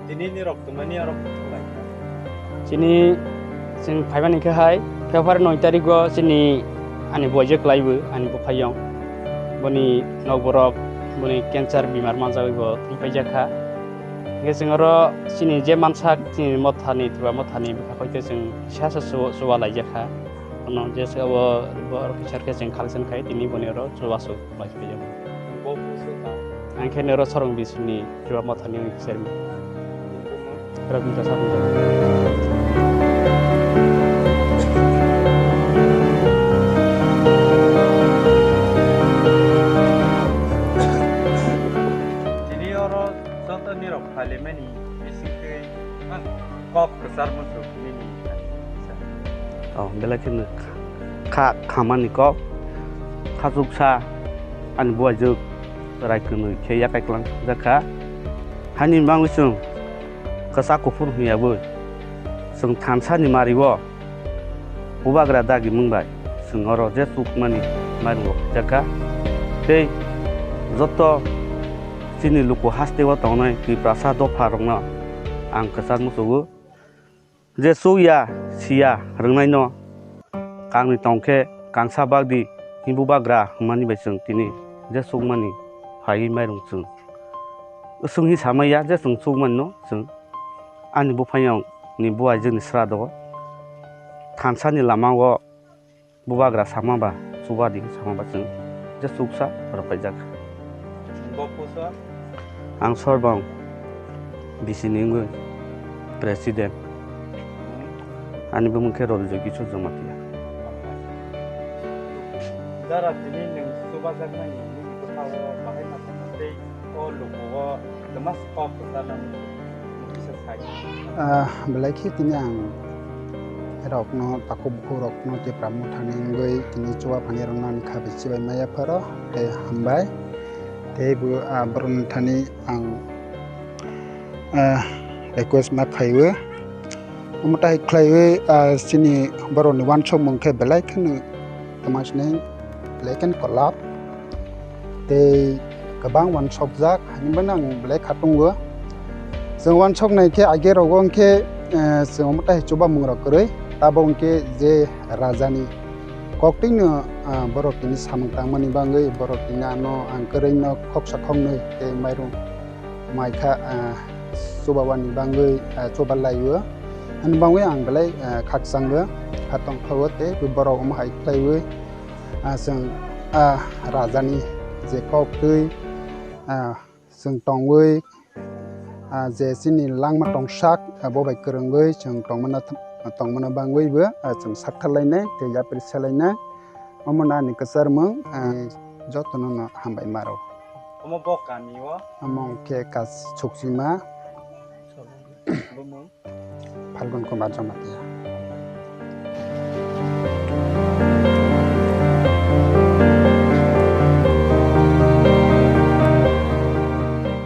Ini rok teman ini rok sini sing phaiban ni khai February 9 tarik go sini ani bojek laibu ani bopayong boni nogborok boni cancer bimar manjawi go tingpaijaka ge singoro sini je mansak sini mothani tuba mothani bika hoite sing sasa suwa laijaka ono je sabo bor fisarke sing khalsen khai tini boni ro suwasu laijpeja bo pusuta angke nero sorong bisuni tuba mothani ngi sermi Rabita sabu Nirok parlimen ini basically kop besar musuh ini. Oh, bela kene kamani kop khasuksa an buajuk rai kene kheya kaiklang jaka hanin bangusung kasa kufur hiyabu sung thansa ni mariwo ubagra dagi mungbai sung oro je sukmani maringo jaka tei joto sini luku haste wa tongnai ki prasado pharongna ang kesar musugu je suya sia rengnai no kangni tongke kangsa bagdi himbu bagra mani baisung tini je sugmani hai mairung sung usung hi samaya je sung sugman no sung ani bufayong ni buai jeni srado thansani lamango bubagra samaba subadi samaba sung je suksa rapajak Bopusa ang sorbang bisininggu presiden ani bumungke rol jogi chu jamatia dara tini neng subazak na ini itu tahu pakai masa nanti oh lupa demas kop sana mungkin selesai belai tini ang rok no takub rok no je pramuthani ngoi tini chuwa phani rongna kha bichi bai maya pharo te hambai bu baron thani ang request ma khaiwe umutai khlaiwe sini baron wan chom mongke belai khnu tamasne leken kolap te kabang wan chok jak hani banang belai khatungwa sing wan chok nai ke age rogong ke sing umutai choba mungra koroi tabong ke je rajani kokting no borok ini samang tangmani bangai borok ini ano angkering no kok sakong no ke mairung maika sobawani bangai coba laiwe an bangai ang belai khak sangwe hatong khawote borok hai klaiwe sang rajani je kok tui sang tongwe je sini langma tong sak bobai kerengwe sang tongmana bangai be sang sakthalai te yapir salai Omona ni kesar meng jotono na hambai maro. Omo bokan ni wa. Among ke kas chuksima. Falgun kumar jamatia.